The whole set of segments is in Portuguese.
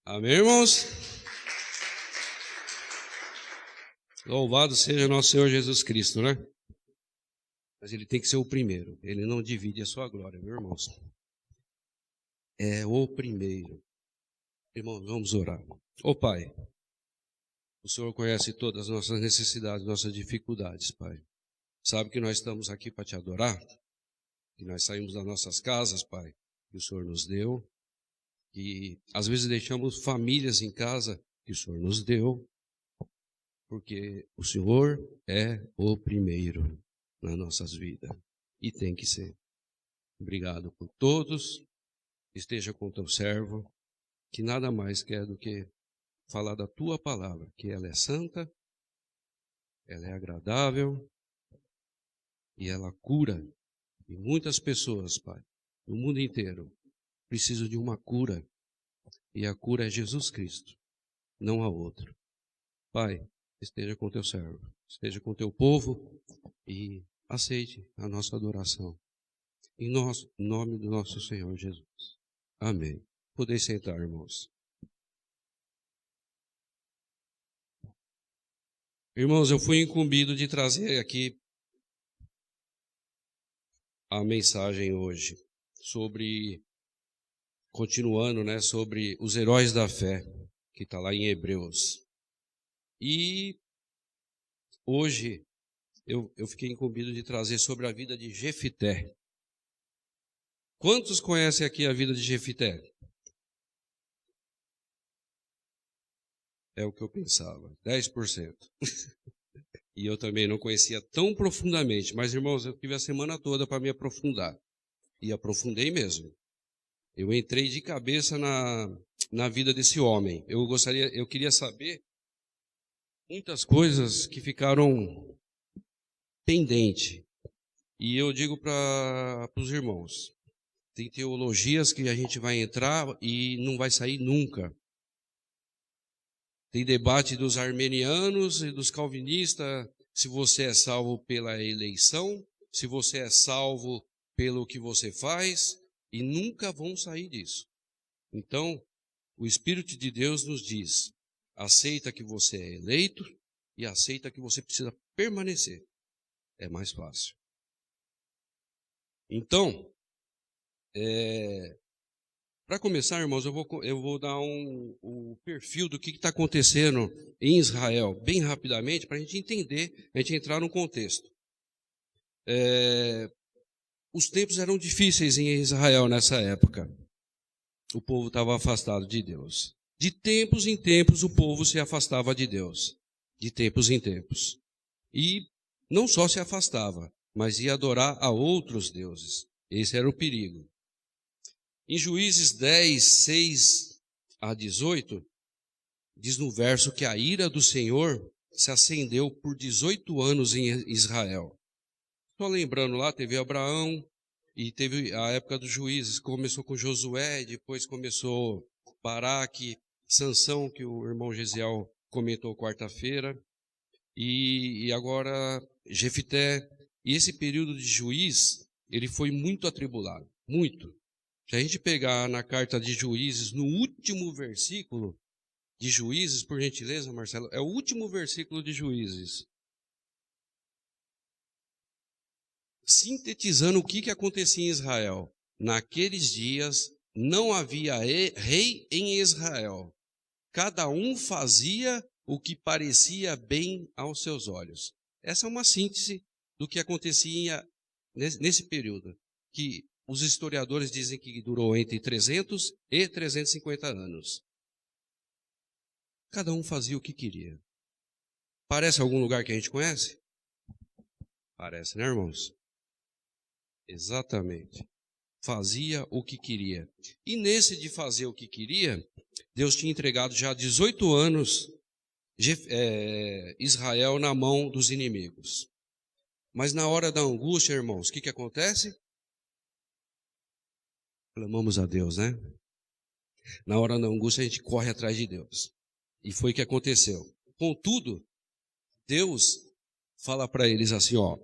Amém, irmãos? Louvado seja nosso Senhor Jesus Cristo, né? Mas ele tem que ser o primeiro. Ele não divide a sua glória, meus irmãos. É o primeiro. Irmãos, vamos orar. Ô Pai, o Senhor conhece todas as nossas necessidades, nossas dificuldades, Pai. Sabe que nós estamos aqui para te adorar, que nós saímos das nossas casas, Pai, que o Senhor nos deu, que às vezes deixamos famílias em casa que o Senhor nos deu, porque o Senhor é o primeiro nas nossas vidas e tem que ser. Obrigado por todos, esteja com teu servo, que nada mais quer do que falar da tua palavra, que ela é santa, ela é agradável e ela cura. E muitas pessoas, Pai, no mundo inteiro, precisam de uma cura. E a cura é Jesus Cristo, não há outro. Pai, esteja com teu servo, esteja com teu povo e aceite a nossa adoração. Em nome do nosso Senhor Jesus. Amém. Podem sentar, irmãos. Irmãos, eu fui incumbido de trazer aqui a mensagem hoje sobre, continuando, né, sobre os heróis da fé, que está lá em Hebreus. E hoje eu fiquei incumbido de trazer sobre a vida de Jefité. Quantos conhecem aqui a vida de Jefité? É o que eu pensava, 10%. E eu também não conhecia tão profundamente, mas irmãos, eu tive a semana toda para me aprofundar. E aprofundei mesmo. Eu entrei de cabeça na vida desse homem. Eu queria saber muitas coisas que ficaram pendentes. E eu digo para os irmãos, tem teologias que a gente vai entrar e não vai sair nunca. Tem debate dos armenianos e dos calvinistas, se você é salvo pela eleição, se você é salvo pelo que você faz, e nunca vão sair disso. Então, o Espírito de Deus nos diz, aceita que você é eleito e aceita que você precisa permanecer. É mais fácil. Então, para começar, irmãos, eu vou dar o perfil do que está acontecendo em Israel, bem rapidamente, para a gente entender, a gente entrar no contexto. Os tempos eram difíceis em Israel nessa época. O povo estava afastado de Deus. De tempos em tempos, o povo se afastava de Deus. De tempos em tempos. E não só se afastava, mas ia adorar a outros deuses. Esse era o perigo. Em Juízes 10, 6 a 18, diz no verso que a ira do Senhor se acendeu por 18 anos em Israel. Só lembrando lá, teve Abraão e teve a época dos juízes, começou com Josué, depois começou Baraque, Sansão, que o irmão Gesiel comentou quarta-feira, e agora Jefité. E esse período de juiz, ele foi muito atribulado, muito. Se a gente pegar na carta de Juízes, no último versículo de Juízes, por gentileza, Marcelo, é o último versículo de Juízes. Sintetizando o que acontecia em Israel. Naqueles dias não havia rei em Israel. Cada um fazia o que parecia bem aos seus olhos. Essa é uma síntese do que acontecia nesse período, que os historiadores dizem que durou entre 300 e 350 anos. Cada um fazia o que queria. Parece algum lugar que a gente conhece? Parece, né, irmãos? Exatamente. Fazia o que queria. E nesse de fazer o que queria, Deus tinha entregado já há 18 anos Israel na mão dos inimigos. Mas na hora da angústia, irmãos, o que acontece? Clamamos a Deus, né? Na hora da angústia a gente corre atrás de Deus. E foi o que aconteceu. Contudo, Deus fala para eles assim, ó,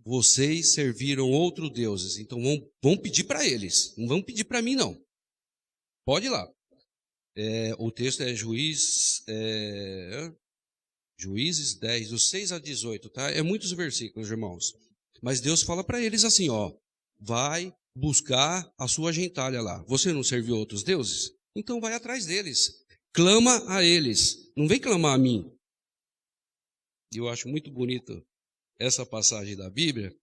vocês serviram outros deuses, então vão pedir para eles, não vão pedir para mim não. Pode ir lá. O texto é Juízes 10, dos 6 a 18, tá? É muitos versículos, irmãos. Mas Deus fala para eles assim, ó, vai buscar a sua gentalha lá. Você não serviu outros deuses? Então vai atrás deles. Clama a eles. Não vem clamar a mim. E eu acho muito bonito essa passagem da Bíblia,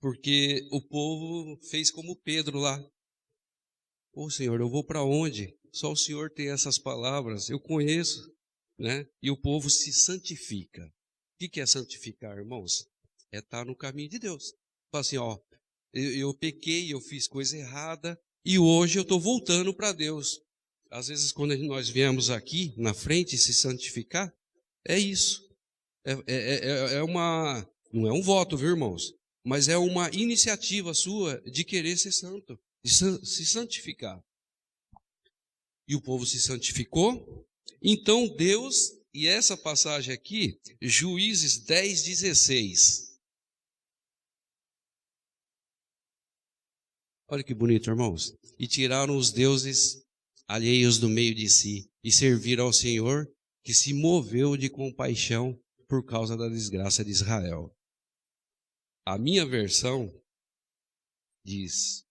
porque o povo fez como Pedro lá. Ô Senhor, eu vou para onde? Só o Senhor tem essas palavras, eu conheço, né? E o povo se santifica. O que é santificar, irmãos? É estar no caminho de Deus. Fala assim, ó, eu pequei, eu fiz coisa errada e hoje eu estou voltando para Deus. Às vezes, quando nós viemos aqui na frente se santificar, é isso. Não é um voto, viu, irmãos? Mas é uma iniciativa sua de querer ser santo, de se santificar. E o povo se santificou. Então Deus, e essa passagem aqui, Juízes 10, 16. Olha que bonito, irmãos. E tiraram os deuses alheios do meio de si, e serviram ao Senhor, que se moveu de compaixão por causa da desgraça de Israel. A minha versão diz: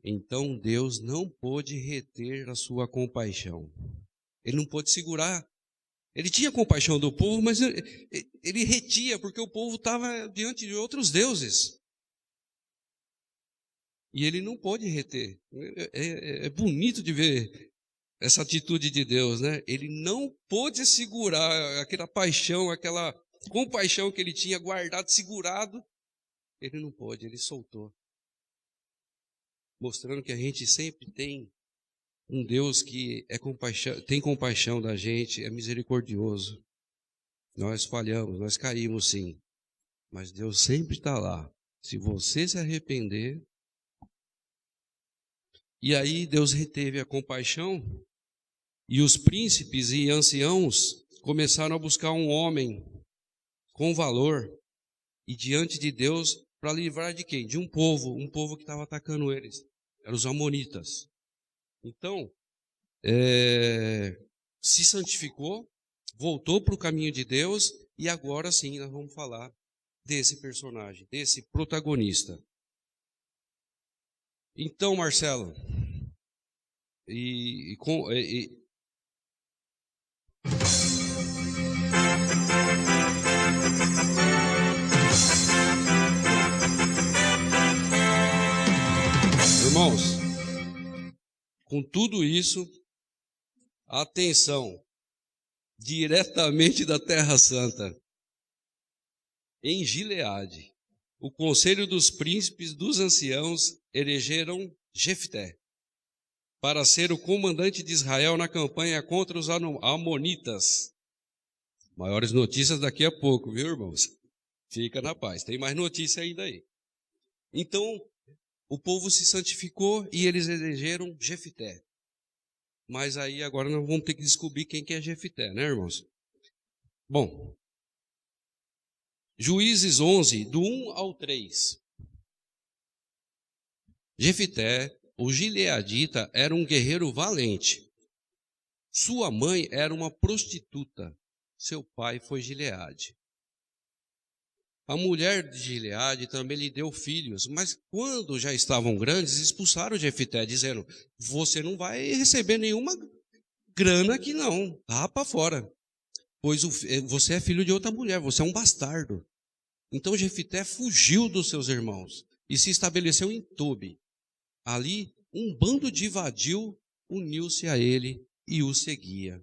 então Deus não pôde reter a sua compaixão. Ele não pôde segurar. Ele tinha compaixão do povo, mas ele retia, porque o povo estava diante de outros deuses. E ele não pôde reter. É bonito de ver essa atitude de Deus, né? Ele não pôde segurar aquela paixão, aquela compaixão que ele tinha guardado, segurado. Ele não pôde, ele soltou. Mostrando que a gente sempre tem um Deus que tem compaixão da gente, é misericordioso. Nós falhamos, nós caímos sim, mas Deus sempre está lá. Se você se arrepender. E aí Deus reteve a compaixão e os príncipes e anciãos começaram a buscar um homem com valor e diante de Deus para livrar de quem? De um povo que estava atacando eles. Eram os amonitas. Então, se santificou, voltou para o caminho de Deus e agora sim nós vamos falar desse personagem, desse protagonista. Então, Marcelo, irmãos, com tudo isso, atenção, diretamente da Terra Santa, em Gileade, o conselho dos príncipes dos anciãos elegeram Jefté para ser o comandante de Israel na campanha contra os amonitas. Maiores notícias daqui a pouco, viu, irmãos? Fica na paz, tem mais notícia ainda aí. Então, o povo se santificou e eles elegeram Jefté. Mas aí agora nós vamos ter que descobrir quem que é Jefté, né, irmãos? Bom, Juízes 11, do 1 ao 3. Jefté, o gileadita, era um guerreiro valente. Sua mãe era uma prostituta. Seu pai foi Gileade. A mulher de Gileade também lhe deu filhos, mas quando já estavam grandes, expulsaram Jefté, dizendo: você não vai receber nenhuma grana aqui não, vá para fora, pois você é filho de outra mulher, você é um bastardo. Então Jefté fugiu dos seus irmãos e se estabeleceu em Tobi. Ali, um bando de vadio uniu-se a ele e o seguia.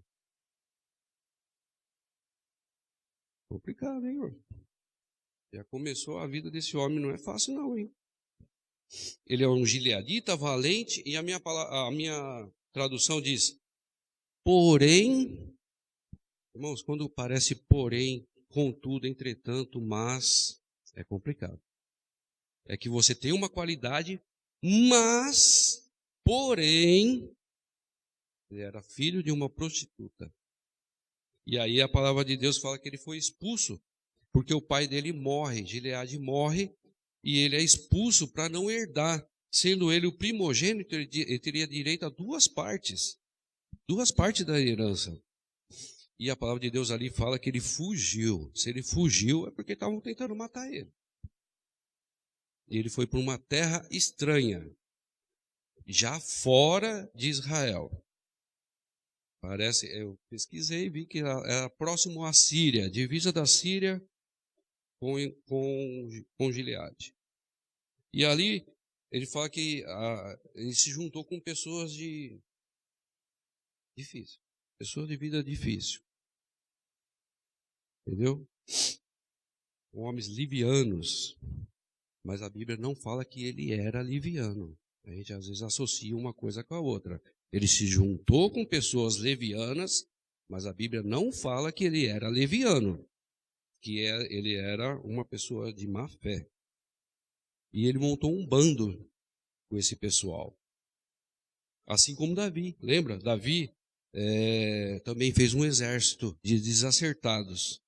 Complicado, hein, irmão? Já começou a vida desse homem, não é fácil não, hein? Ele é um gileadita, valente, e a minha tradução diz, porém, irmãos, quando parece porém, contudo, entretanto, mas, é complicado. É que você tem uma qualidade, mas, porém, ele era filho de uma prostituta. E aí a palavra de Deus fala que ele foi expulso, porque o pai dele morre, Gileade morre, e ele é expulso para não herdar. Sendo ele o primogênito, ele teria direito a 2 partes. duas partes da herança. E a palavra de Deus ali fala que ele fugiu. Se ele fugiu, é porque estavam tentando matar ele. E ele foi para uma terra estranha, já fora de Israel. Parece, eu pesquisei e vi que era próximo à Síria, divisa da Síria com Gileade. E ali ele fala que ele se juntou com pessoas difícil, pessoas de vida difícil. Entendeu? Homens livianos. Mas a Bíblia não fala que ele era liviano. A gente às vezes associa uma coisa com a outra. Ele se juntou com pessoas levianas, mas a Bíblia não fala que ele era leviano, ele era uma pessoa de má fé. E ele montou um bando com esse pessoal. Assim como Davi, lembra? Davi também fez um exército de desacertados.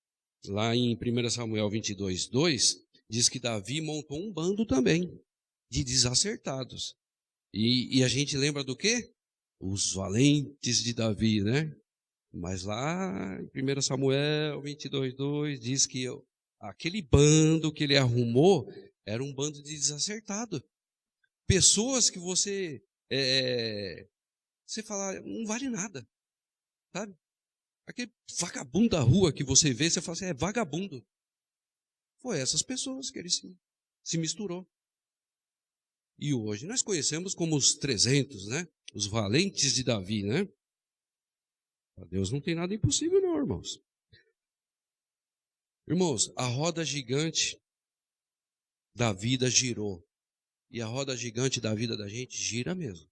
Lá em 1 Samuel 22, 2, diz que Davi montou um bando também de desacertados. E a gente lembra do quê? Os valentes de Davi, né? Mas lá em 1 Samuel 22, 2, diz que aquele bando que ele arrumou era um bando de desacertado. Pessoas que você fala, não vale nada, sabe? Aquele vagabundo da rua que você vê, você fala assim, é vagabundo. Foi essas pessoas que ele se misturou. E hoje nós conhecemos como os 300, né? Os valentes de Davi, né? Para Deus não tem nada impossível não, irmãos. Irmãos, a roda gigante da vida girou. E a roda gigante da vida da gente gira mesmo.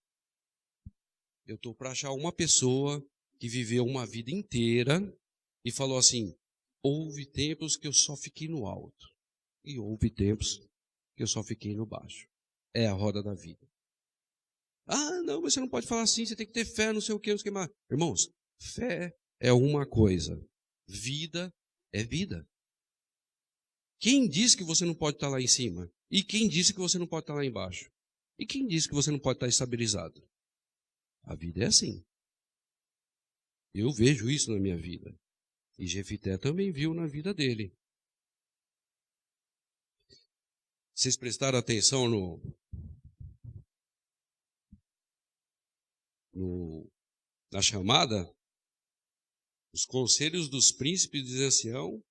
Eu estou para achar uma pessoa que viveu uma vida inteira e falou assim, houve tempos que eu só fiquei no alto. E houve tempos que eu só fiquei no baixo. É a roda da vida. Ah, não, mas você não pode falar assim, você tem que ter fé, não sei o que, não sei o que mais. Irmãos, fé é uma coisa. Vida é vida. Quem disse que você não pode estar lá em cima? E quem disse que você não pode estar lá embaixo? E quem disse que você não pode estar estabilizado? A vida é assim. Eu vejo isso na minha vida. E Jefité também viu na vida dele. Vocês prestaram atenção na chamada? Os conselhos dos príncipes de ancião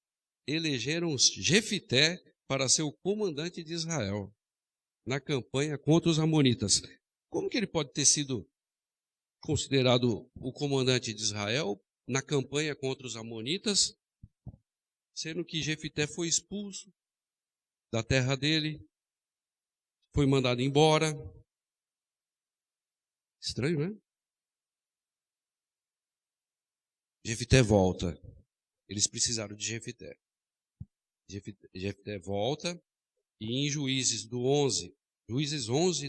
elegeram Jefité para ser o comandante de Israel na campanha contra os amonitas. Como que ele pode ter sido considerado o comandante de Israel na campanha contra os amonitas, sendo que Jefité foi expulso da terra dele, foi mandado embora? Estranho, né? Jefité volta. Eles precisaram de Jefité. Jefité volta e em Juízes 11,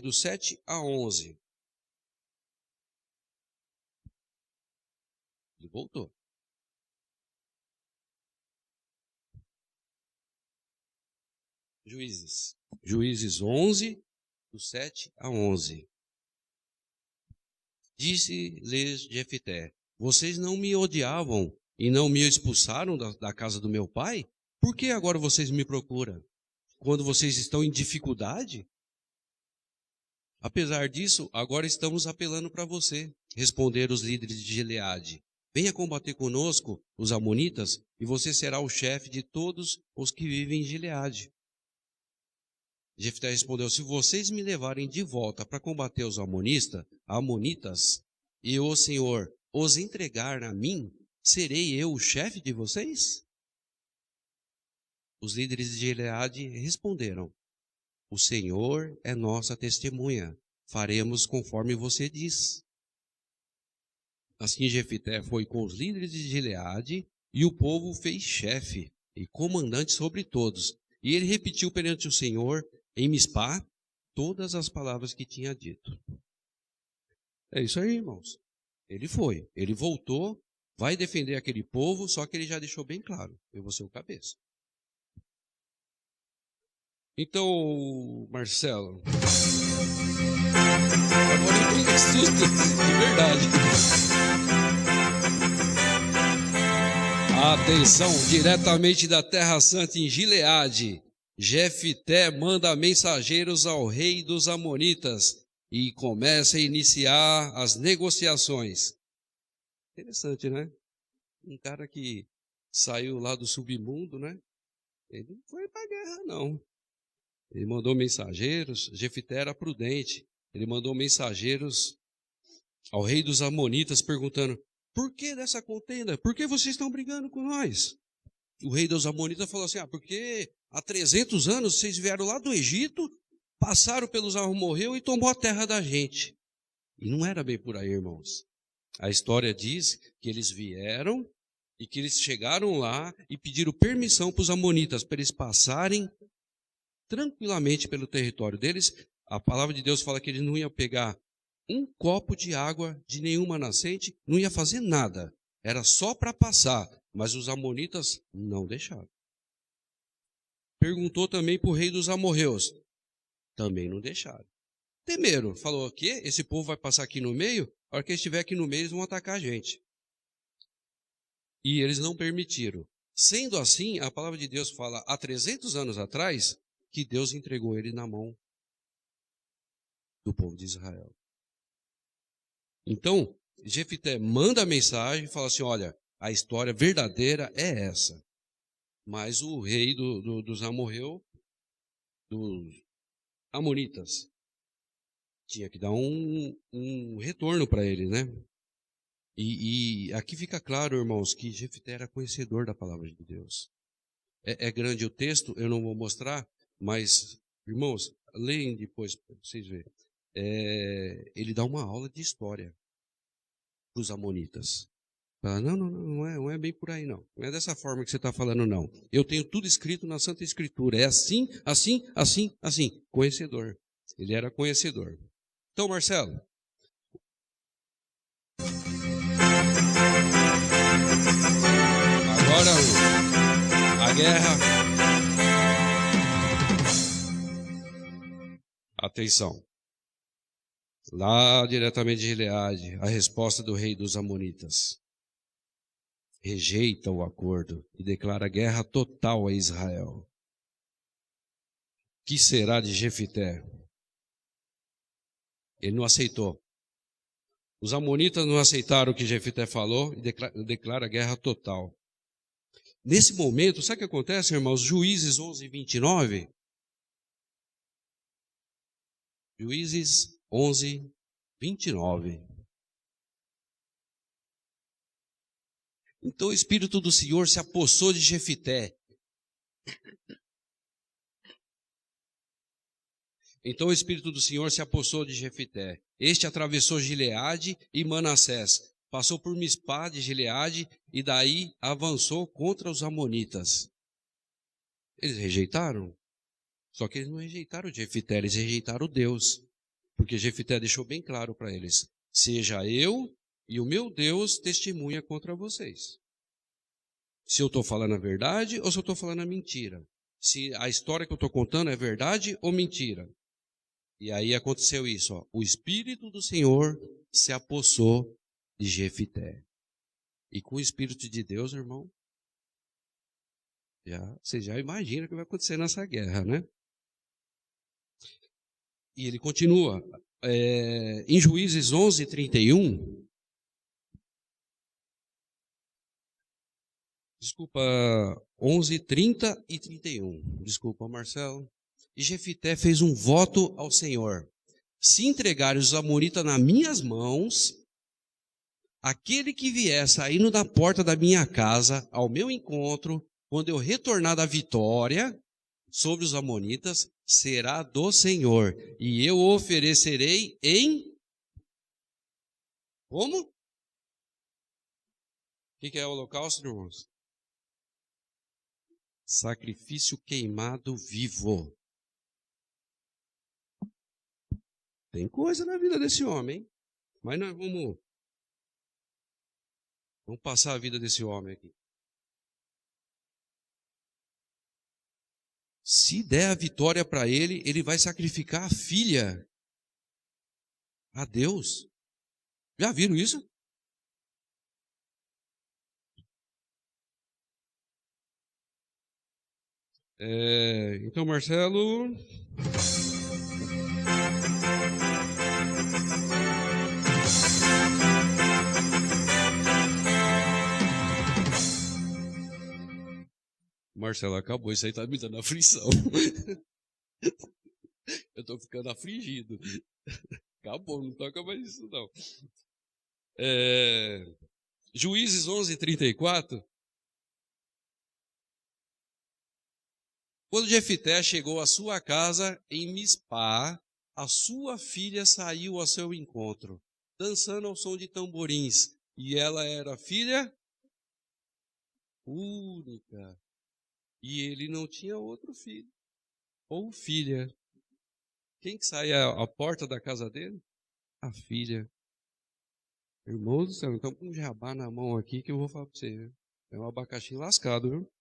do 7 a 11, ele voltou. Juízes 11, do 7 a 11. Disse-lhes Jefité, vocês não me odiavam e não me expulsaram da casa do meu pai? Por que agora vocês me procuram? Quando vocês estão em dificuldade? Apesar disso, agora estamos apelando para você, responderam os líderes de Gileade. Venha combater conosco, os amonitas, e você será o chefe de todos os que vivem em Gileade. Jefté respondeu, se vocês me levarem de volta para combater os amonitas, e o Senhor os entregar a mim, serei eu o chefe de vocês? Os líderes de Gileade responderam, o Senhor é nossa testemunha, faremos conforme você diz. Assim Jefté foi com os líderes de Gileade, e o povo fez chefe e comandante sobre todos. E ele repetiu perante o Senhor, em Mispá, todas as palavras que tinha dito. É isso aí, irmãos. Ele voltou, vai defender aquele povo, só que ele já deixou bem claro, eu vou ser o cabeça. Então, Marcelo, agora eu tenho susto, de verdade. Atenção, diretamente da Terra Santa em Gileade, Jefté manda mensageiros ao rei dos Amonitas e começa a iniciar as negociações. Interessante, né? Um cara que saiu lá do submundo, né? Ele não foi para a guerra, não. Ele mandou mensageiros, Jefté era prudente, ele mandou mensageiros ao rei dos Amonitas perguntando: por que dessa contenda? Por que vocês estão brigando com nós? O rei dos Amonitas falou assim: porque há 300 anos vocês vieram lá do Egito, passaram pelos amorreus e tomou a terra da gente. E não era bem por aí, irmãos. A história diz que eles vieram e que eles chegaram lá e pediram permissão para os amonitas, para eles passarem tranquilamente pelo território deles. A palavra de Deus fala que eles não iam pegar um copo de água de nenhuma nascente, não ia fazer nada. Era só para passar, mas os amonitas não deixaram. Perguntou também para o rei dos amorreus, também não deixaram. Temeram, falou: o quê? Esse povo vai passar aqui no meio? A hora que eles estiver aqui no meio, eles vão atacar a gente. E eles não permitiram. Sendo assim, a palavra de Deus fala, há 300 anos atrás, que Deus entregou ele na mão do povo de Israel. Então, Jefté manda a mensagem e fala assim: olha, a história verdadeira é essa. Mas o rei dos amorreus, dos amonitas, tinha que dar um retorno para ele, né? E aqui fica claro, irmãos, que Jefté era conhecedor da palavra de Deus. É grande o texto, eu não vou mostrar, mas, irmãos, leem depois para vocês verem. Ele dá uma aula de história para os amonitas. Fala: não é bem por aí, não. Não é dessa forma que você está falando, não. Eu tenho tudo escrito na Santa Escritura. É assim, assim, assim, assim. Conhecedor. Ele era conhecedor. Então, Marcelo. Agora, a guerra. Atenção. Lá diretamente de Gileade, a resposta do rei dos Amonitas. Rejeita o acordo e declara guerra total a Israel. Que será de Jefté? Ele não aceitou. Os amonitas não aceitaram o que Jefté falou e declara guerra total. Nesse momento, sabe o que acontece, irmãos? Juízes 11, 29. Juízes 11, 29. Então o Espírito do Senhor se apossou de Jefté. Então o Espírito do Senhor se apossou de Jefté. Este atravessou Gileade e Manassés. Passou por Mispá de Gileade e daí avançou contra os amonitas. Eles rejeitaram. Só que eles não rejeitaram Jefté, eles rejeitaram Deus. Porque Jefté deixou bem claro para eles: seja eu e o meu Deus testemunha contra vocês. Se eu estou falando a verdade ou se eu estou falando a mentira. Se a história que eu estou contando é verdade ou mentira. E aí aconteceu isso, ó. O Espírito do Senhor se apossou de Jefté. E com o Espírito de Deus, irmão, você já imagina o que vai acontecer nessa guerra, né? E ele continua. Em Juízes 11, 31. Desculpa, 11, 30 e 31. Desculpa, Marcelo. E Jefté fez um voto ao Senhor: se entregarem os amonitas nas minhas mãos, aquele que vier saindo da porta da minha casa ao meu encontro, quando eu retornar da vitória sobre os amonitas, será do Senhor, e eu o oferecerei em... Como? O que é o holocausto, irmãos? Sacrifício queimado vivo. Tem coisa na vida desse homem, hein? Mas nós vamos passar a vida desse homem aqui. Se der a vitória para ele, ele vai sacrificar a filha a Deus. Já viram isso? Então, Marcelo. Marcelo, acabou. Isso aí tá me dando aflição. Eu tô ficando afligido. Acabou, não toca mais isso, não. Juízes 11:34. Quando Jefté chegou à sua casa em Mispá, a sua filha saiu ao seu encontro, dançando ao som de tamborins. E ela era filha única. E ele não tinha outro filho ou filha. Quem que saía à porta da casa dele? A filha. Irmão do céu, então com um jabá na mão aqui que eu vou falar para você. Viu? É um abacaxi lascado, viu?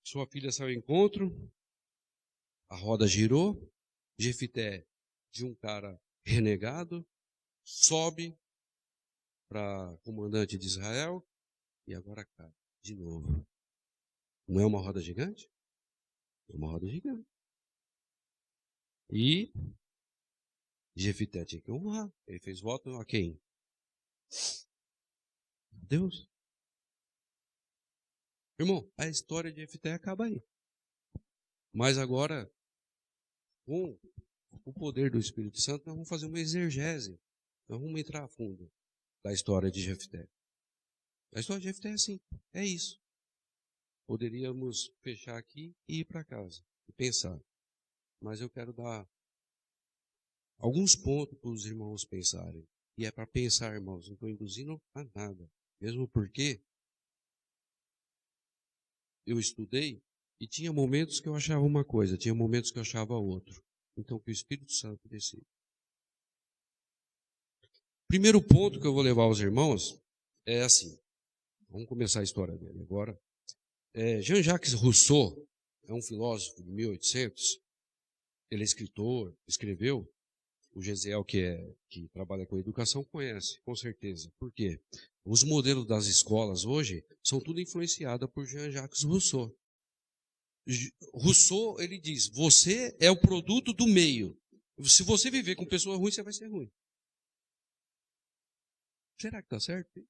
Sua filha saiu ao encontro, a roda girou, Jefté, de um cara renegado, sobe para comandante de Israel e agora cai de novo. Não é uma roda gigante? É uma roda gigante. E Jefté tinha que honrar. Ele fez voto a quem? Deus. Irmão, a história de Jefté acaba aí. Mas agora, com o poder do Espírito Santo, nós vamos fazer uma exegese. Nós vamos entrar a fundo da história de Jefté. A história de Jefté é assim, é isso. Poderíamos fechar aqui e ir para casa e pensar. Mas eu quero dar alguns pontos para os irmãos pensarem. E é para pensar, irmãos, não estou induzindo a nada. Mesmo porque eu estudei e tinha momentos que eu achava uma coisa, tinha momentos que eu achava outro. Então, que o Espírito Santo decide. Primeiro ponto que eu vou levar aos irmãos é assim. Vamos começar a história dele agora. Jean-Jacques Rousseau é um filósofo de 1800. Ele é escritor, escreveu. O Gesiel, que trabalha com educação, conhece, com certeza. Por quê? Os modelos das escolas hoje são tudo influenciados por Jean-Jacques Rousseau. Rousseau, ele diz, você é o produto do meio. Se você viver com pessoas ruins, você vai ser ruim. Será que está certo?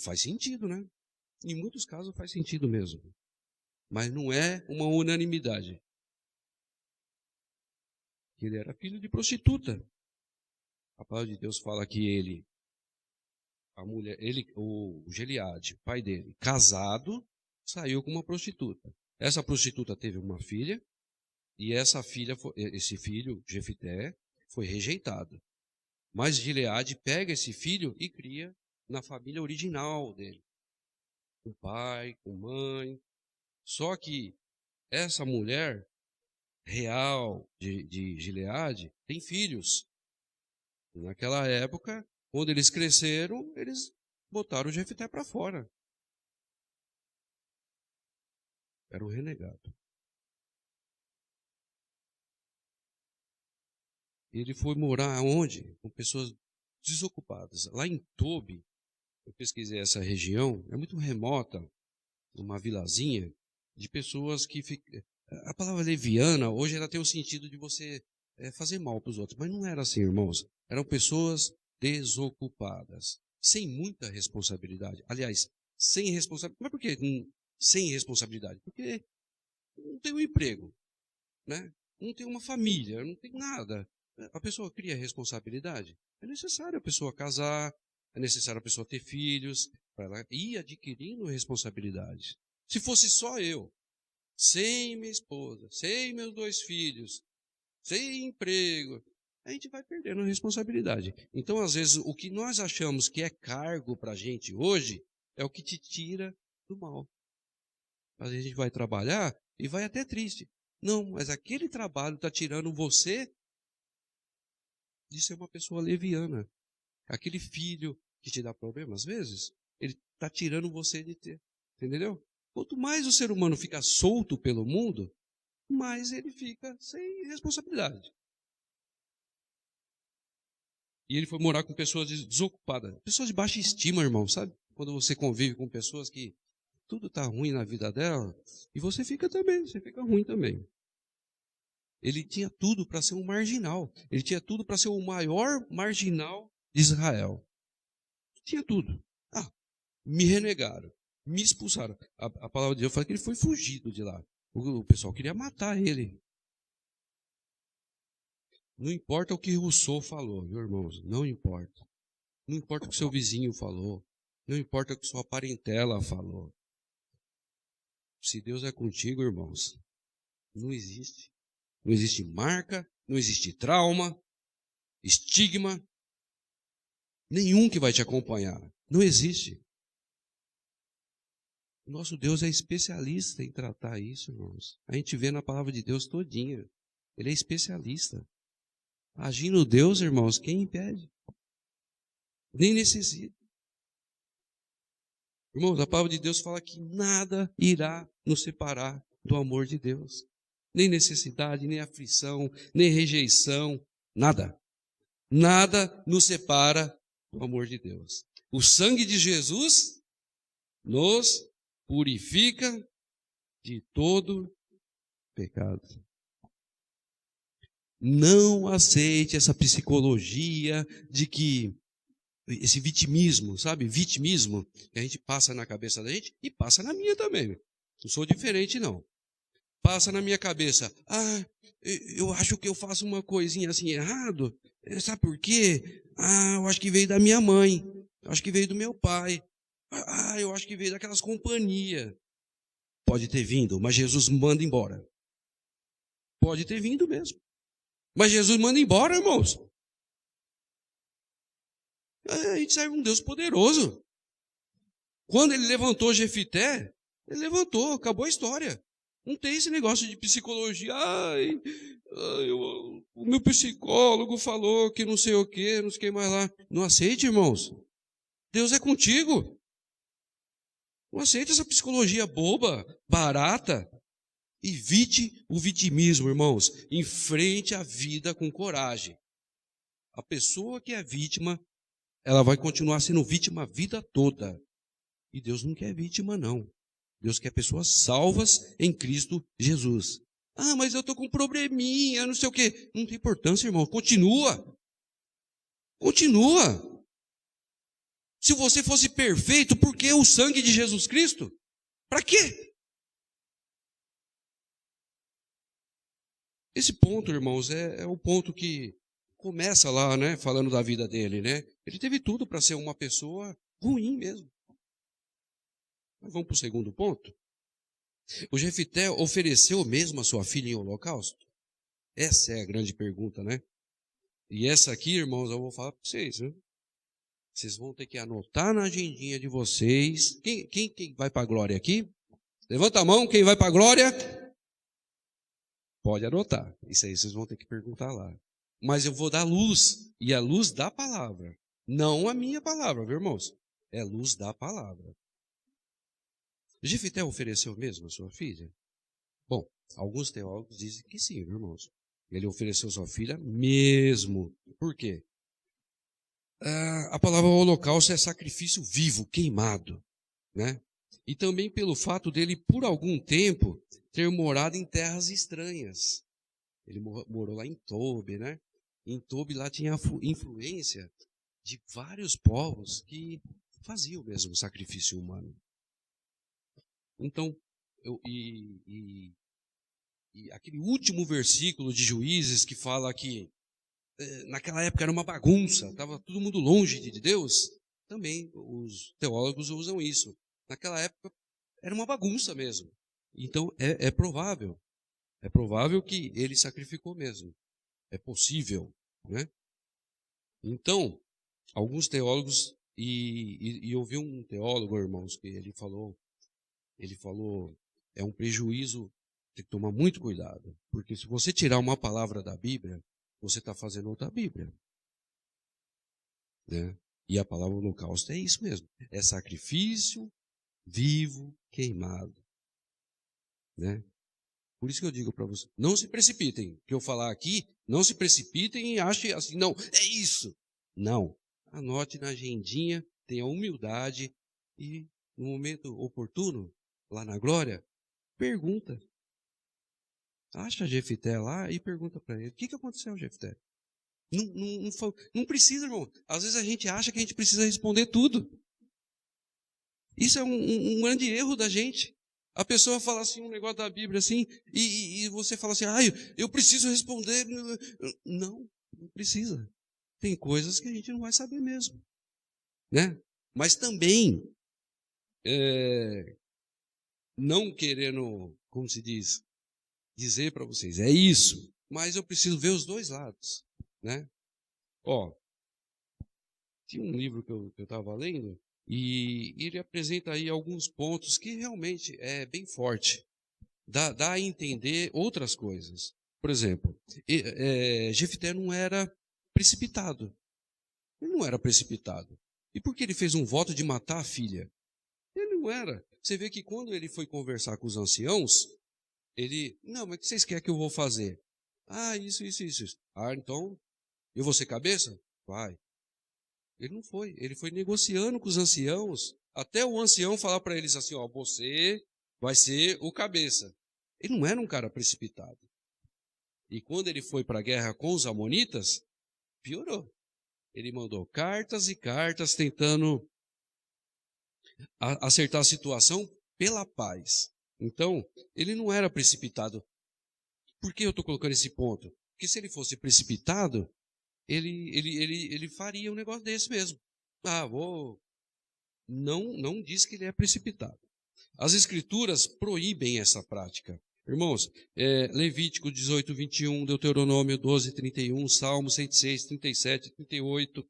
Faz sentido, né? Em muitos casos faz sentido mesmo. Mas não é uma unanimidade. Ele era filho de prostituta. A palavra de Deus fala que o Gileade, pai dele, casado, saiu com uma prostituta. Essa prostituta teve uma filha, e esse filho, Jefté, foi rejeitado. Mas Gileade pega esse filho e cria na família original dele. Com pai, com mãe. Só que essa mulher real de Gileade tem filhos. Naquela época, quando eles cresceram, eles botaram o Jefté para fora. Era um renegado. Ele foi morar onde? Com pessoas desocupadas. Lá em Tobi, eu pesquisei essa região, é muito remota, uma vilazinha, de pessoas que ficam... A palavra leviana, hoje ela tem o sentido de você fazer mal para os outros. Mas não era assim, irmãos. Eram pessoas desocupadas, sem muita responsabilidade. Aliás, sem responsabilidade. Mas por que sem responsabilidade? Porque não tem um emprego, né? Não tem uma família, não tem nada. A pessoa cria responsabilidade. É necessário a pessoa casar, é necessário a pessoa ter filhos, para ela ir adquirindo responsabilidades. Se fosse só eu, sem minha esposa, sem meus 2 filhos, sem emprego, a gente vai perdendo a responsabilidade. Então, às vezes, o que nós achamos que é cargo para a gente hoje é o que te tira do mal. Às vezes a gente vai trabalhar e vai até triste. Não, mas aquele trabalho está tirando você de ser uma pessoa leviana. Aquele filho que te dá problema, às vezes, ele está tirando você de ter. Entendeu? Quanto mais o ser humano fica solto pelo mundo, mais ele fica sem responsabilidade. E ele foi morar com pessoas desocupadas. Pessoas de baixa estima, irmão, sabe? Quando você convive com pessoas que tudo está ruim na vida dela, e você fica ruim também. Ele tinha tudo para ser um marginal. Ele tinha tudo para ser o maior marginal de Israel. Tinha tudo. Me renegaram, me expulsaram. A palavra de Deus fala que ele foi fugido de lá. O pessoal queria matar ele. Não importa o que Rousseau falou, meus irmãos, não importa. Não importa o que seu vizinho falou. Não importa o que sua parentela falou. Se Deus é contigo, irmãos, não existe. Não existe marca, não existe trauma, estigma, nenhum que vai te acompanhar. Não existe. O nosso Deus é especialista em tratar isso, irmãos. A gente vê na palavra de Deus todinha. Ele é especialista. Agindo Deus, irmãos, quem impede? Nem necessita. Irmãos, a palavra de Deus fala que nada irá nos separar do amor de Deus. Nem necessidade, nem aflição, nem rejeição, nada. Nada nos separa do amor de Deus. O sangue de Jesus nos purifica de todo pecado. Não aceite essa psicologia de que esse vitimismo, sabe? Vitimismo que a gente passa na cabeça da gente e passa na minha também. Não sou diferente, não. Passa na minha cabeça. Eu acho que eu faço uma coisinha assim errado. Sabe por quê? Eu acho que veio da minha mãe. Eu acho que veio do meu pai. Eu acho que veio daquelas companhias. Pode ter vindo, mas Jesus manda embora. Pode ter vindo mesmo. Mas Jesus manda embora, irmãos. A gente serve um Deus poderoso. Quando ele levantou Jefité, ele levantou, acabou a história. Não tem esse negócio de psicologia. O meu psicólogo falou que não sei o que, não sei o que mais lá. Não aceite, irmãos. Deus é contigo. Não aceite essa psicologia boba, barata. Evite o vitimismo, irmãos. Enfrente a vida com coragem. A pessoa que é vítima, ela vai continuar sendo vítima a vida toda. E Deus não quer vítima, não. Deus quer pessoas salvas em Cristo Jesus. Mas eu estou com um probleminha, não sei o quê. Não tem importância, irmão. Continua. Continua. Se você fosse perfeito, por que o sangue de Jesus Cristo? Para quê? Esse ponto, irmãos, é o ponto que começa lá, né? Falando da vida dele, né? Ele teve tudo para ser uma pessoa ruim mesmo. Mas vamos para o segundo ponto. O Jefité ofereceu mesmo a sua filha em holocausto? Essa é a grande pergunta, né? E essa aqui, irmãos, eu vou falar para vocês, né? Vocês vão ter que anotar na agendinha de vocês. Quem vai para a glória aqui? Levanta a mão, quem vai para a glória? Pode anotar. Isso aí vocês vão ter que perguntar lá. Mas eu vou dar luz, e a luz da palavra. Não a minha palavra, viu, irmãos? É luz da palavra. Jefité ofereceu mesmo a sua filha? Bom, alguns teólogos dizem que sim, viu, irmãos. Ele ofereceu sua filha mesmo. Por quê? A palavra holocausto é sacrifício vivo, queimado, né? E também pelo fato dele, por algum tempo, ter morado em terras estranhas. Ele morou lá em Tobi, né? Em Tobi lá tinha influência de vários povos que faziam mesmo sacrifício humano. Então, e aquele último versículo de Juízes que fala que naquela época era uma bagunça, estava todo mundo longe de Deus, também os teólogos usam isso. Naquela época era uma bagunça mesmo. Então é provável que ele sacrificou mesmo. É possível, né? Então, alguns teólogos, e eu vi um teólogo, irmãos, que ele falou, é um prejuízo, tem que tomar muito cuidado, porque se você tirar uma palavra da Bíblia, você está fazendo outra Bíblia, né? E a palavra holocausto é isso mesmo, é sacrifício vivo queimado, né? Por isso que eu digo para vocês, não se precipitem, o que eu falar aqui, não se precipitem e achem assim, não, é isso. Não. Anote na agendinha, tenha humildade e, no momento oportuno, lá na glória, pergunta. Acha Jefté lá e pergunta para ele, o que aconteceu, Jefté? Não precisa, irmão. Às vezes a gente acha que a gente precisa responder tudo. Isso é um grande erro da gente. A pessoa fala assim, um negócio da Bíblia assim, e você fala assim, eu preciso responder. Não precisa. Tem coisas que a gente não vai saber mesmo, né? Mas também, não querendo, como se diz, dizer para vocês, é isso, mas eu preciso ver os dois lados, né? Ó, tinha um livro que eu estava lendo, e ele apresenta aí alguns pontos que realmente é bem forte. Dá a entender outras coisas. Por exemplo, Jefté não era precipitado. Ele não era precipitado. E por que ele fez um voto de matar a filha? Ele não era. Você vê que quando ele foi conversar com os anciãos, não, mas o que vocês querem que eu vou fazer? Isso. Então, eu vou ser cabeça? Vai. Ele não foi. Ele foi negociando com os anciãos, até o ancião falar para eles assim, ó, você vai ser o cabeça. Ele não era um cara precipitado. E quando ele foi para a guerra com os amonitas, piorou. Ele mandou cartas e cartas tentando acertar a situação pela paz. Então, ele não era precipitado. Por que eu estou colocando esse ponto? Porque se ele fosse precipitado, ele faria um negócio desse mesmo. Não diz que ele é precipitado. As escrituras proíbem essa prática. Irmãos, Levítico 18, 21, Deuteronômio 12, 31, Salmo 106, 37, 38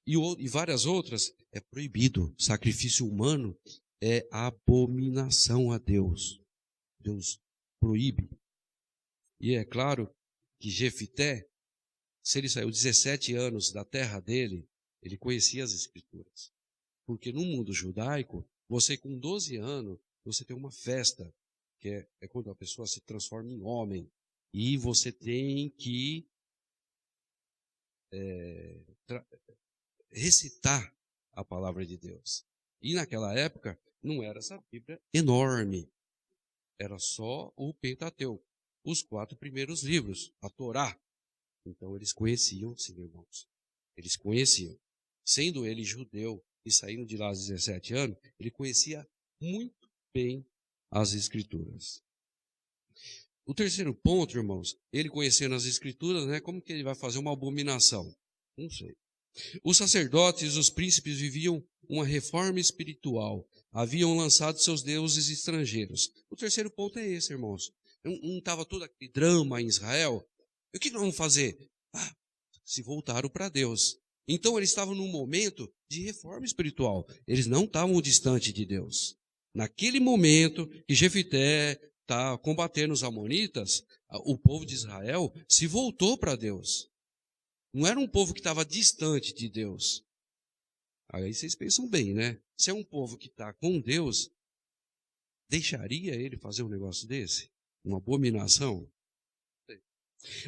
e várias outras, é proibido. Sacrifício humano é abominação a Deus. Deus proíbe. E é claro que Jefté, se ele saiu 17 anos da terra dele, ele conhecia as escrituras. Porque no mundo judaico, você com 12 anos, você tem uma festa, que é quando a pessoa se transforma em homem. E você tem que recitar a palavra de Deus. E naquela época, não era essa Bíblia enorme. Era só o Pentateuco, os 4 primeiros livros, a Torá. Então eles conheciam, sim, irmãos. Eles conheciam. Sendo ele judeu e saindo de lá aos 17 anos, ele conhecia muito bem as Escrituras. O terceiro ponto, irmãos, ele conhecendo as Escrituras, né, como que ele vai fazer uma abominação? Não sei. Os sacerdotes e os príncipes viviam uma reforma espiritual. Haviam lançado seus deuses estrangeiros. O terceiro ponto é esse, irmãos. Não estava todo aquele drama em Israel? E o que nós vamos fazer? Se voltaram para Deus. Então eles estavam num momento de reforma espiritual. Eles não estavam distante de Deus. Naquele momento que Jefté está combatendo os amonitas, o povo de Israel se voltou para Deus. Não era um povo que estava distante de Deus. Aí vocês pensam bem, né? Se é um povo que está com Deus, deixaria ele fazer um negócio desse? Uma abominação?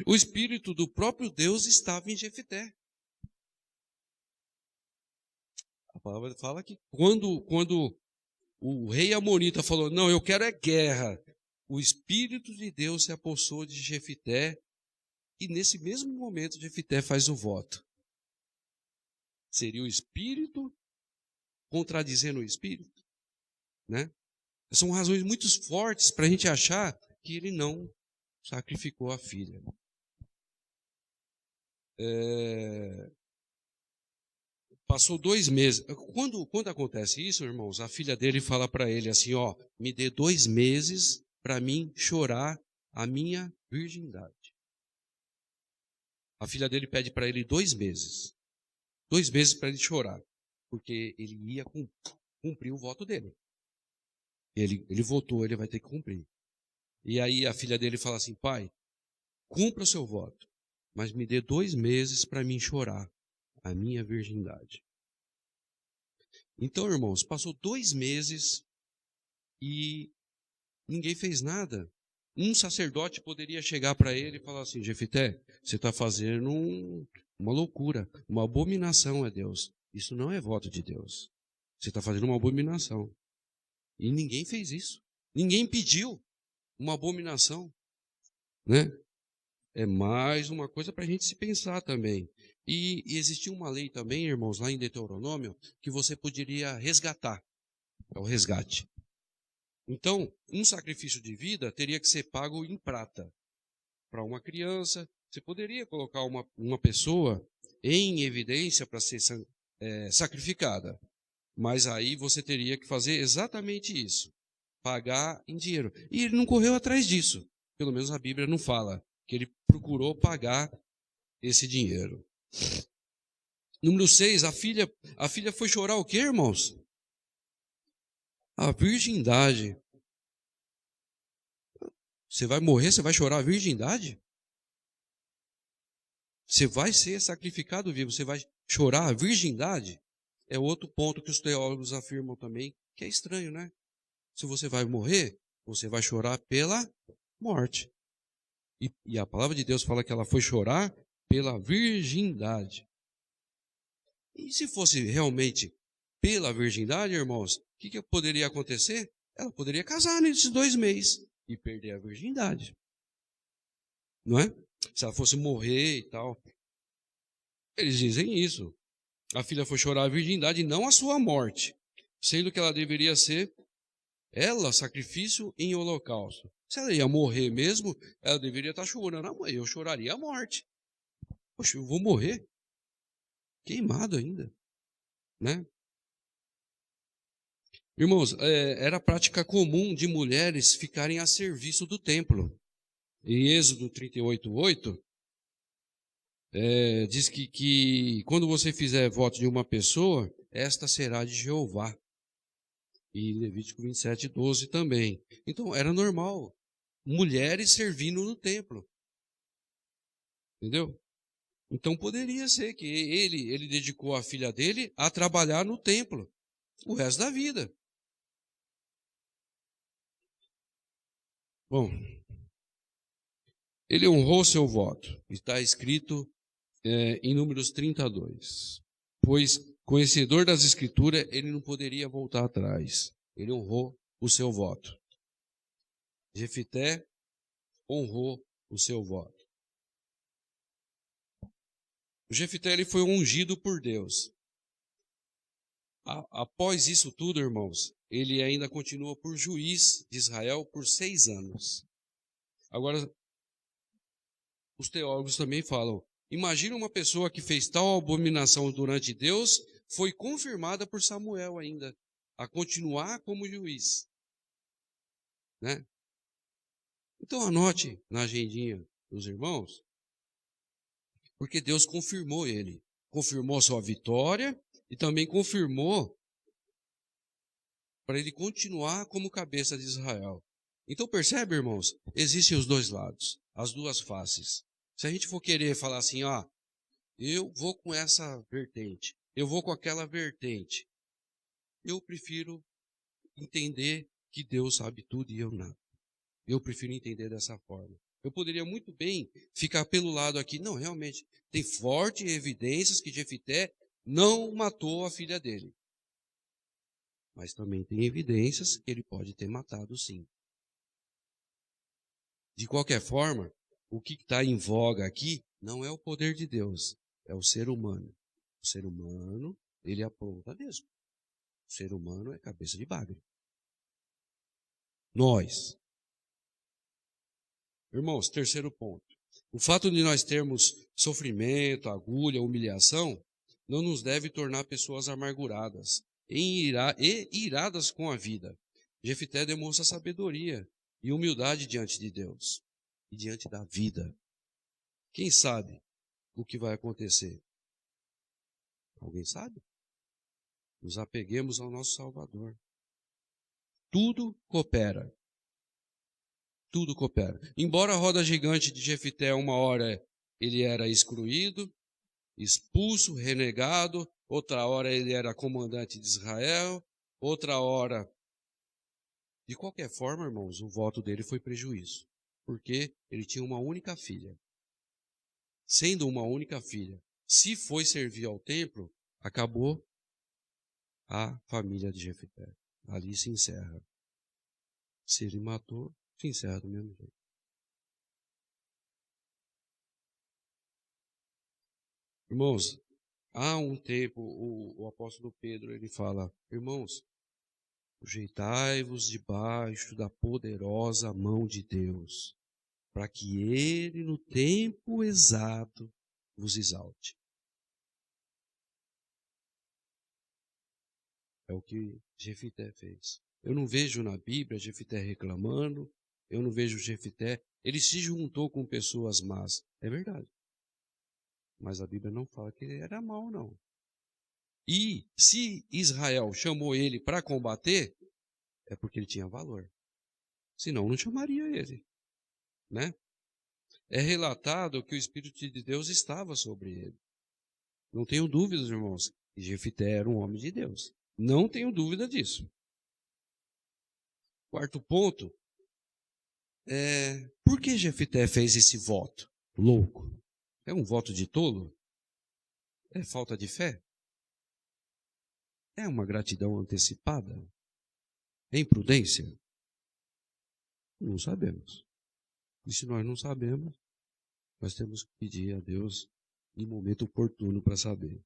O Espírito do próprio Deus estava em Jefté. A palavra fala que quando o rei amonita falou, não, eu quero é guerra, o Espírito de Deus se apossou de Jefté, e nesse mesmo momento Jefté faz o voto. Seria o Espírito contradizendo o Espírito, né? São razões muito fortes para a gente achar que ele não sacrificou a filha. Passou 2 meses. Quando acontece isso, irmãos, a filha dele fala para ele assim, ó, me dê 2 meses para mim chorar a minha virgindade. A filha dele pede para ele 2 meses. 2 meses para ele chorar. Porque ele ia cumprir o voto dele. Ele votou, ele vai ter que cumprir. E aí a filha dele fala assim, pai, cumpra o seu voto, mas me dê 2 meses para mim chorar a minha virgindade. Então, irmãos, passou 2 meses e ninguém fez nada. Um sacerdote poderia chegar para ele e falar assim, Jefté, você está fazendo Uma loucura, uma abominação a Deus. Isso não é voto de Deus. Você está fazendo uma abominação. E ninguém fez isso. Ninguém pediu uma abominação, né? É mais uma coisa para a gente se pensar também. E existia uma lei também, irmãos, lá em Deuteronômio, que você poderia resgatar. É o resgate. Então, um sacrifício de vida teria que ser pago em prata. Para uma criança, você poderia colocar uma pessoa em evidência para ser sacrificada. Mas aí você teria que fazer exatamente isso. Pagar em dinheiro. E ele não correu atrás disso. Pelo menos a Bíblia não fala que ele procurou pagar esse dinheiro. Número 6, a filha foi chorar o quê, irmãos? A virgindade. Você vai morrer, você vai chorar a virgindade? Você vai ser sacrificado vivo, você vai chorar a virgindade? É outro ponto que os teólogos afirmam também, que é estranho, né? Se você vai morrer, você vai chorar pela morte. E a palavra de Deus fala que ela foi chorar pela virgindade. E se fosse realmente pela virgindade, irmãos, o que poderia acontecer? Ela poderia casar nesses 2 meses e perder a virgindade. Não é? Se ela fosse morrer e tal. Eles dizem isso. A filha foi chorar a virgindade e não a sua morte, sendo que ela deveria ser, ela, sacrifício em holocausto. Se ela ia morrer mesmo, ela deveria estar chorando a mãe. Eu choraria a morte. Poxa, eu vou morrer? Queimado ainda, né? Irmãos, era prática comum de mulheres ficarem a serviço do templo. Em Êxodo 38:8, diz que quando você fizer voto de uma pessoa, esta será de Jeová. E Levítico 27:12 também. Então, era normal. Mulheres servindo no templo. Entendeu? Então, poderia ser que ele dedicou a filha dele a trabalhar no templo o resto da vida. Bom, ele honrou seu voto. Está escrito em Números 32. Pois, conhecedor das Escrituras, ele não poderia voltar atrás. Ele honrou o seu voto. Jefité honrou o seu voto. O Jefité ele foi ungido por Deus. Após isso tudo, irmãos, ele ainda continua por juiz de Israel por 6 anos. Agora, os teólogos também falam, imagina uma pessoa que fez tal abominação durante Deus, foi confirmada por Samuel ainda, a continuar como juiz. Né? Então anote na agendinha dos irmãos, porque Deus confirmou ele. Confirmou sua vitória e também confirmou para ele continuar como cabeça de Israel. Então percebe, irmãos, existem os dois lados, as duas faces. Se a gente for querer falar assim, eu vou com essa vertente, eu vou com aquela vertente, eu prefiro entender que Deus sabe tudo e eu nada. Eu prefiro entender dessa forma. Eu poderia muito bem ficar pelo lado aqui, não, realmente, tem fortes evidências que Jefité não matou a filha dele. Mas também tem evidências que ele pode ter matado sim. De qualquer forma, o que está em voga aqui não é o poder de Deus, é o ser humano. O ser humano, ele apronta mesmo. O ser humano é cabeça de bagre. Nós. Irmãos, terceiro ponto. O fato de nós termos sofrimento, agulha, humilhação, não nos deve tornar pessoas amarguradas e iradas com a vida. Jefité demonstra sabedoria e humildade diante de Deus e diante da vida. Quem sabe o que vai acontecer? Alguém sabe? Nos apeguemos ao nosso Salvador. Tudo coopera. Tudo coopera. Embora a roda gigante de Jefité, uma hora ele era excluído, expulso, renegado, outra hora ele era comandante de Israel, outra hora. De qualquer forma, irmãos, o voto dele foi prejuízo, porque ele tinha uma única filha. Sendo uma única filha, Se foi servir ao templo, acabou a família de Jefité. Ali se encerra. Se ele matou, se encerra do mesmo jeito. Irmãos, há um tempo, o apóstolo Pedro, ele fala, irmãos, sujeitai-vos debaixo da poderosa mão de Deus, para que ele, no tempo exato, vos exalte. É o que Jefité fez. Eu não vejo na Bíblia Jefité reclamando, eu não vejo Jefité, ele se juntou com pessoas más, é verdade. Mas a Bíblia não fala que ele era mau, não. E se Israel chamou ele para combater, é porque ele tinha valor. Senão não chamaria ele, né? É relatado que o Espírito de Deus estava sobre ele. Não tenho dúvidas, irmãos, que Jefité era um homem de Deus. Não tenho dúvida disso. Quarto ponto, por que Jefité fez esse voto louco? É um voto de tolo? É falta de fé? É uma gratidão antecipada? É imprudência? Não sabemos. E se nós não sabemos, nós temos que pedir a Deus em momento oportuno para saber.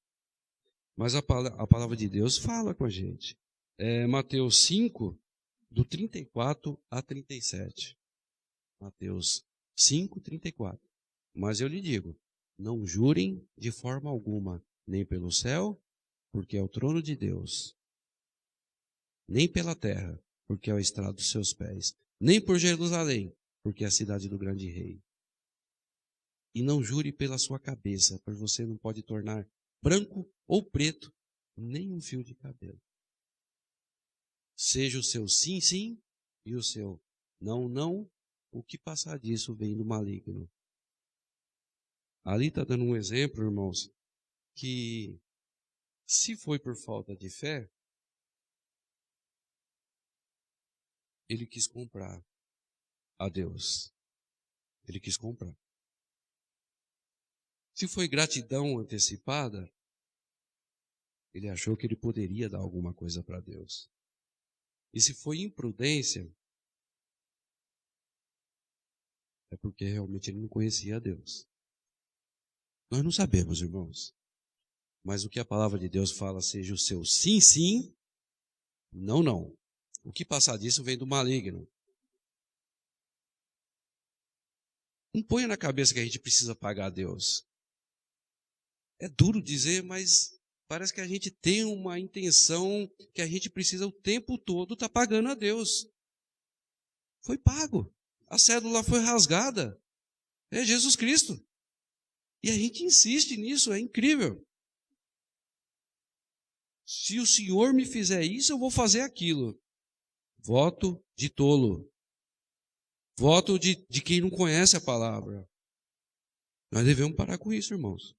Mas a palavra de Deus fala com a gente. Mateus 5, do 34 a 37. Mateus 5, 34. Mas eu lhe digo, não jurem de forma alguma, nem pelo céu, porque é o trono de Deus, nem pela terra, porque é o estrado dos seus pés, nem por Jerusalém, porque é a cidade do grande rei. E não jure pela sua cabeça, pois você não pode tornar branco ou preto nem um fio de cabelo. Seja o seu sim, sim, e o seu não, não, o que passar disso vem do maligno. Ali está dando um exemplo, irmãos, que se foi por falta de fé, ele quis comprar a Deus. Ele quis comprar. Se foi gratidão antecipada, ele achou que ele poderia dar alguma coisa para Deus. E se foi imprudência, é porque realmente ele não conhecia a Deus. Nós não sabemos, irmãos. Mas o que a palavra de Deus fala seja o seu sim, sim, não, não. O que passar disso vem do maligno. Não ponha na cabeça que a gente precisa pagar a Deus. É duro dizer, mas parece que a gente tem uma intenção que a gente precisa o tempo todo estar pagando a Deus. Foi pago. A cédula foi rasgada. É Jesus Cristo. E a gente insiste nisso, é incrível. Se o Senhor me fizer isso, eu vou fazer aquilo. Voto de tolo. Voto de quem não conhece a palavra. Nós devemos parar com isso, irmãos.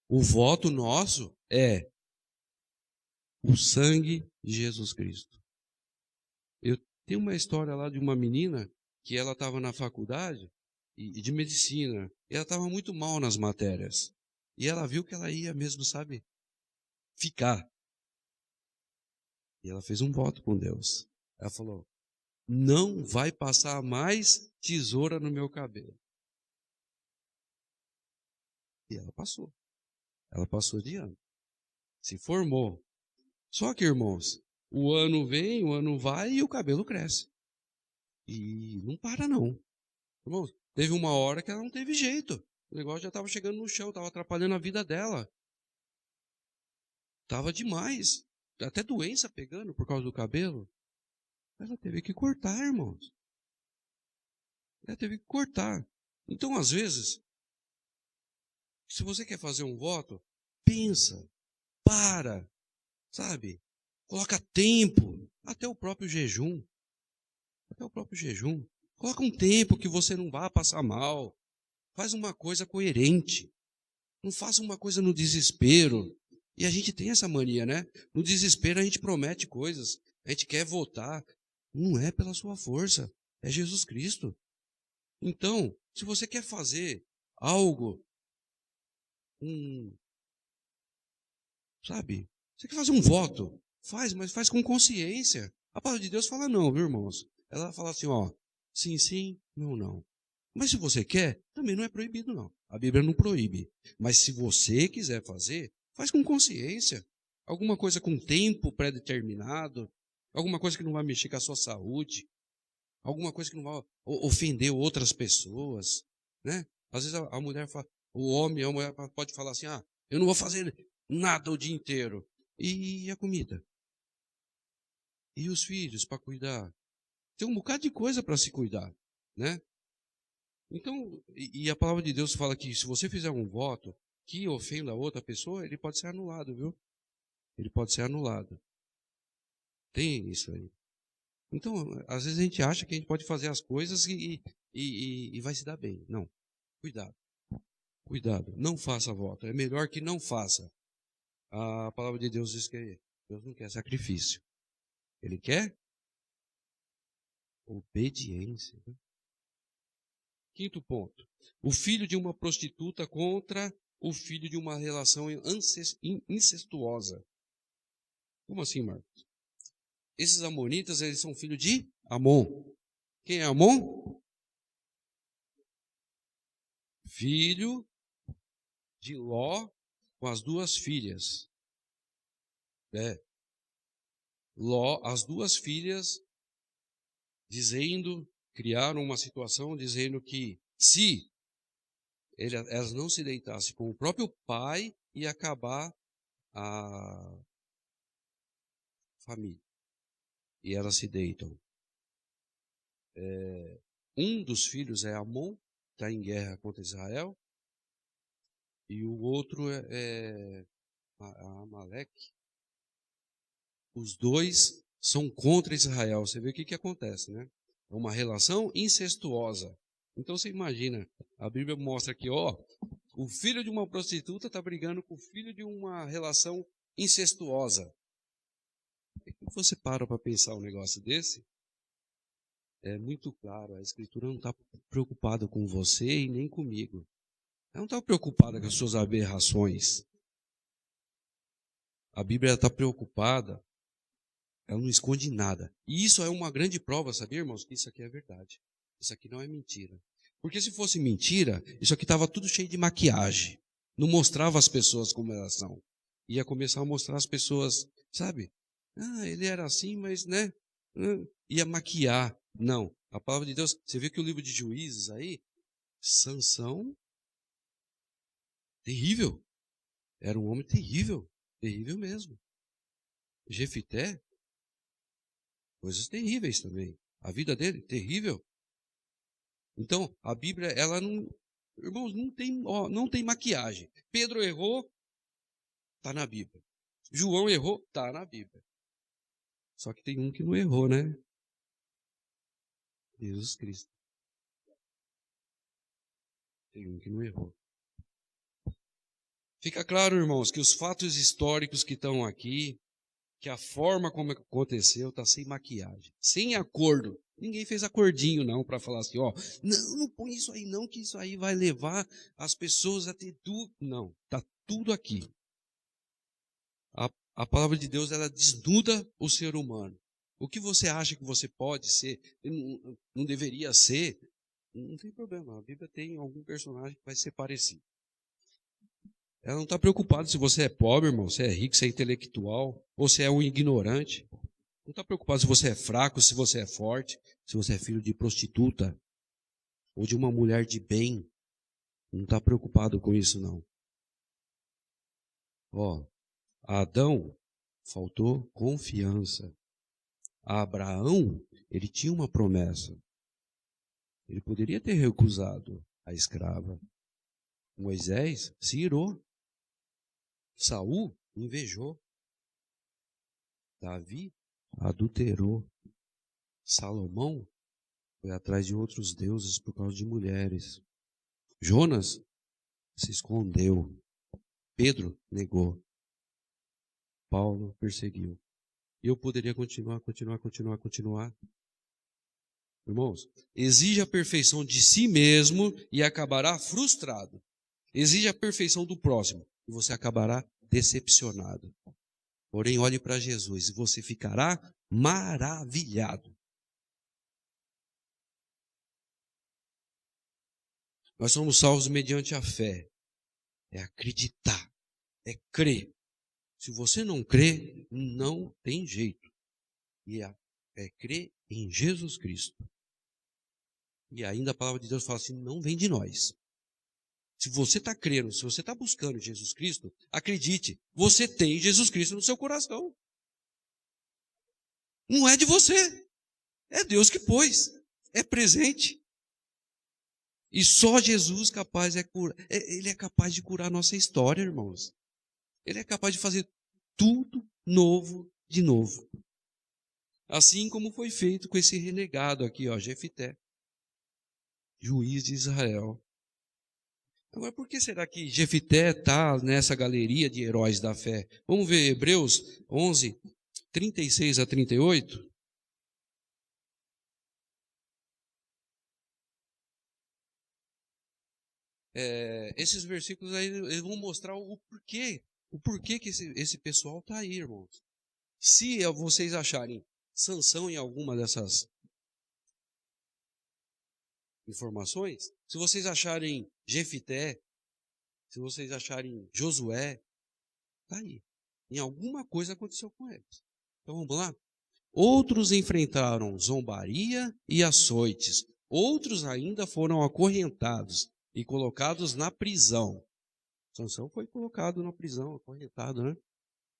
O voto nosso é o sangue de Jesus Cristo. Eu tenho uma história lá de uma menina que ela estava na faculdade de medicina. E ela estava muito mal nas matérias. E ela viu que ela ia mesmo, sabe, ficar. E ela fez um voto com Deus. Ela falou, não vai passar mais tesoura no meu cabelo. E ela passou. Ela passou de ano. Se formou. Só que, irmãos, o ano vem, o ano vai e o cabelo cresce. E não para, não. Irmãos, teve uma hora que ela não teve jeito. O negócio já estava chegando no chão, estava atrapalhando a vida dela. Estava demais. Até doença pegando por causa do cabelo. Ela teve que cortar, irmãos. Ela teve que cortar. Então, às vezes, se você quer fazer um voto, pensa, para, sabe? Coloca tempo, até o próprio jejum. Até o próprio jejum. Coloca um tempo que você não vá passar mal. Faz uma coisa coerente. Não faça uma coisa no desespero. E a gente tem essa mania, né? No desespero a gente promete coisas. A gente quer votar. Não é pela sua força. É Jesus Cristo. Então, se você quer fazer algo Sabe? Você quer fazer um voto? Faz, mas faz com consciência. A palavra de Deus fala não, viu, irmãos? Ela fala assim, ó, sim, sim, não, não. Mas se você quer, também não é proibido, não. A Bíblia não proíbe. Mas se você quiser fazer, faz com consciência. Alguma coisa com tempo pré-determinado, alguma coisa que não vai mexer com a sua saúde, alguma coisa que não vai ofender outras pessoas, né? Às vezes a mulher fala, o homem, a mulher pode falar assim, eu não vou fazer nada o dia inteiro. E a comida? E os filhos para cuidar? Tem um bocado de coisa para se cuidar, né? Então, e a palavra de Deus fala que se você fizer um voto que ofenda a outra pessoa, ele pode ser anulado, viu? Ele pode ser anulado. Tem isso aí. Então, às vezes a gente acha que a gente pode fazer as coisas e vai se dar bem. Não. Cuidado. Cuidado. Não faça voto. É melhor que não faça. A palavra de Deus diz que Deus não quer sacrifício. Ele quer obediência. Quinto ponto. O filho de uma prostituta contra o filho de uma relação incestuosa. Como assim, Marcos? Esses amonitas, eles são filhos de Amon. Quem é Amon? Filho de Ló com as duas filhas. Ló, as duas filhas, criaram uma situação dizendo que se elas não se deitassem com o próprio pai, ia acabar a família. E elas se deitam. Um dos filhos é Amon, está em guerra contra Israel, e o outro é Amaleque. Os dois são contra Israel. Você vê o que acontece, né? É uma relação incestuosa. Então você imagina, a Bíblia mostra que, o filho de uma prostituta está brigando com o filho de uma relação incestuosa. E quando você para pensar um negócio desse, é muito claro, a Escritura não está preocupada com você e nem comigo. Ela não está preocupada com as suas aberrações. A Bíblia está preocupada, ela não esconde nada. E isso é uma grande prova, sabia, irmãos? Que isso aqui é verdade. Isso aqui não é mentira. Porque se fosse mentira, isso aqui estava tudo cheio de maquiagem. Não mostrava as pessoas como elas são. Ia começar a mostrar as pessoas, sabe? Ele era assim, mas, né? Ia maquiar. Não. A palavra de Deus, você vê que o livro de Juízes aí, Sansão, terrível. Era um homem terrível. Terrível mesmo. Jefité, coisas terríveis também. A vida dele, terrível. Então, a Bíblia, ela não... Irmãos, não tem maquiagem. Pedro errou, está na Bíblia. João errou, está na Bíblia. Só que tem um que não errou, né? Jesus Cristo. Tem um que não errou. Fica claro, irmãos, que os fatos históricos que estão aqui, que a forma como aconteceu está sem maquiagem, sem acordo. Ninguém fez acordinho não para falar assim, não põe isso aí não, que isso aí vai levar as pessoas a ter dúvida. Não, está tudo aqui. A palavra de Deus, ela desnuda o ser humano. O que você acha que você pode ser, não deveria ser, não tem problema. A Bíblia tem algum personagem que vai ser parecido. Ela não está preocupada se você é pobre, irmão, se é rico, se é intelectual, ou se é um ignorante. Não está preocupada se você é fraco, se você é forte, se você é filho de prostituta, ou de uma mulher de bem. Não está preocupado com isso, não. A Adão faltou confiança. A Abraão, ele tinha uma promessa. Ele poderia ter recusado a escrava. Moisés se irou. Saul invejou. Davi adulterou. Salomão foi atrás de outros deuses por causa de mulheres. Jonas se escondeu. Pedro negou. Paulo perseguiu. E eu poderia continuar. Irmãos, exige a perfeição de si mesmo e acabará frustrado. Exige a perfeição do próximo e você acabará decepcionado. Porém, olhe para Jesus e você ficará maravilhado. Nós somos salvos mediante a fé. É acreditar, é crer. Se você não crê, não tem jeito. E é crer em Jesus Cristo. E ainda a palavra de Deus fala assim, não vem de nós. Se você está crendo, se você está buscando Jesus Cristo, acredite, você tem Jesus Cristo no seu coração. Não é de você, é Deus que pôs, é presente. E só Jesus Ele é capaz de curar a nossa história, irmãos. Ele é capaz de fazer tudo novo de novo. Assim como foi feito com esse renegado aqui, ó, Jefité, juiz de Israel. Agora, por que será que Jefité está nessa galeria de heróis da fé? Vamos ver Hebreus 11, 36 a 38. Esses versículos aí eles vão mostrar o porquê que esse pessoal está aí, irmãos. Se vocês acharem Sansão em alguma dessas informações, se vocês acharem Jefité, se vocês acharem Josué, está aí. Em alguma coisa aconteceu com eles. Então vamos lá? Outros enfrentaram zombaria e açoites. Outros ainda foram acorrentados e colocados na prisão. Sansão foi colocado na prisão, acorrentado, né?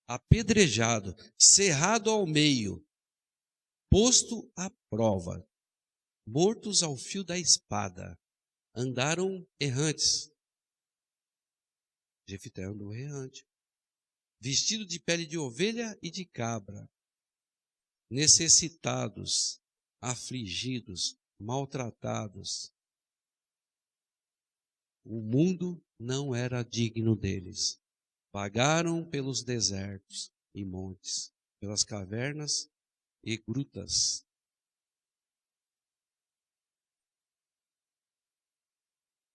Apedrejado, cerrado ao meio, posto à prova, mortos ao fio da espada, andaram errantes. Jefité andou errante, vestido de pele de ovelha e de cabra, necessitados, afligidos, maltratados. O mundo não era digno deles. Vagaram pelos desertos e montes, pelas cavernas e grutas.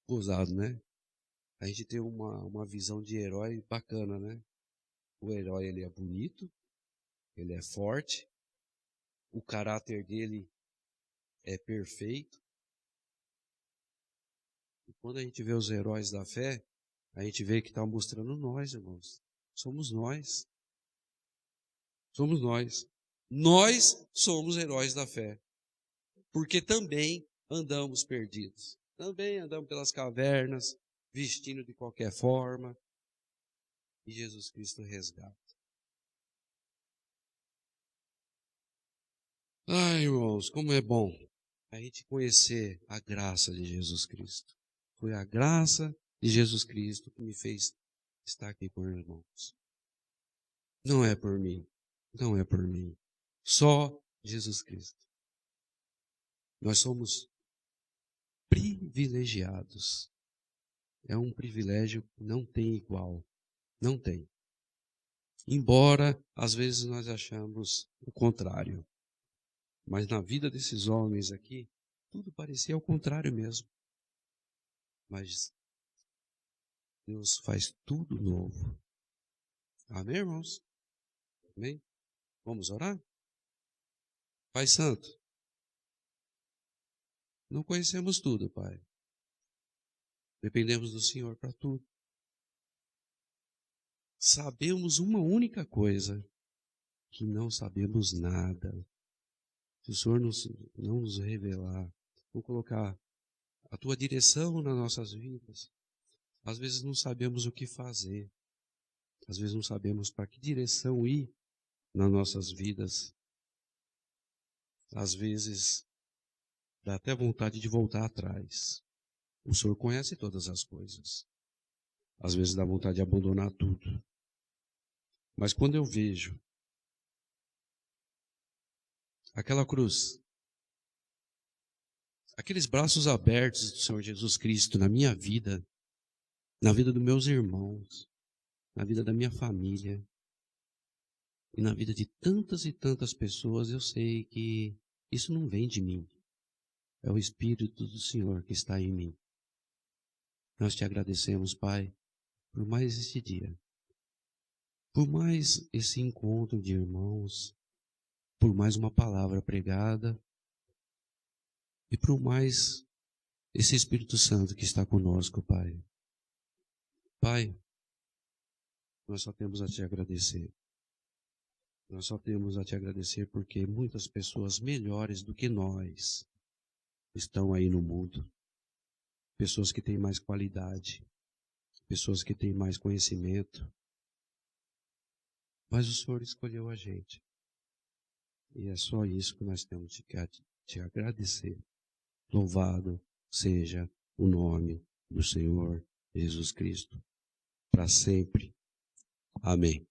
Gozado, né? A gente tem uma visão de herói bacana, né? O herói, ele é bonito, ele é forte, o caráter dele é perfeito. E quando a gente vê os heróis da fé, a gente vê que está mostrando nós, irmãos. Somos nós. Somos nós. Nós somos heróis da fé. Porque também andamos perdidos. Também andamos pelas cavernas, vestindo de qualquer forma. E Jesus Cristo resgata. Ai, irmãos, como é bom a gente conhecer a graça de Jesus Cristo. Foi a graça de Jesus Cristo que me fez estar aqui com os irmãos. Não é por mim. Não é por mim. Só Jesus Cristo. Nós somos privilegiados. É um privilégio que não tem igual. Não tem. Embora, às vezes, nós achamos o contrário. Mas na vida desses homens aqui, tudo parecia ao contrário mesmo. Mas Deus faz tudo novo. Amém, irmãos? Amém? Vamos orar? Pai Santo, não conhecemos tudo, Pai. Dependemos do Senhor para tudo. Sabemos uma única coisa, que não sabemos nada. Se o Senhor não nos revelar, não colocar a Tua direção nas nossas vidas, às vezes não sabemos o que fazer. Às vezes não sabemos para que direção ir nas nossas vidas. Às vezes dá até vontade de voltar atrás. O Senhor conhece todas as coisas. Às vezes dá vontade de abandonar tudo. Mas quando eu vejo aquela cruz, aqueles braços abertos do Senhor Jesus Cristo na minha vida, na vida dos meus irmãos, na vida da minha família e na vida de tantas e tantas pessoas, eu sei que isso não vem de mim. É o Espírito do Senhor que está em mim. Nós te agradecemos, Pai, por mais este dia, por mais esse encontro de irmãos, por mais uma palavra pregada e por mais esse Espírito Santo que está conosco, Pai. Pai, nós só temos a te agradecer. Nós só temos a te agradecer porque muitas pessoas melhores do que nós estão aí no mundo. Pessoas que têm mais qualidade, pessoas que têm mais conhecimento. Mas o Senhor escolheu a gente. E é só isso que nós temos de te agradecer. Louvado seja o nome do Senhor Jesus Cristo, para sempre. Amém.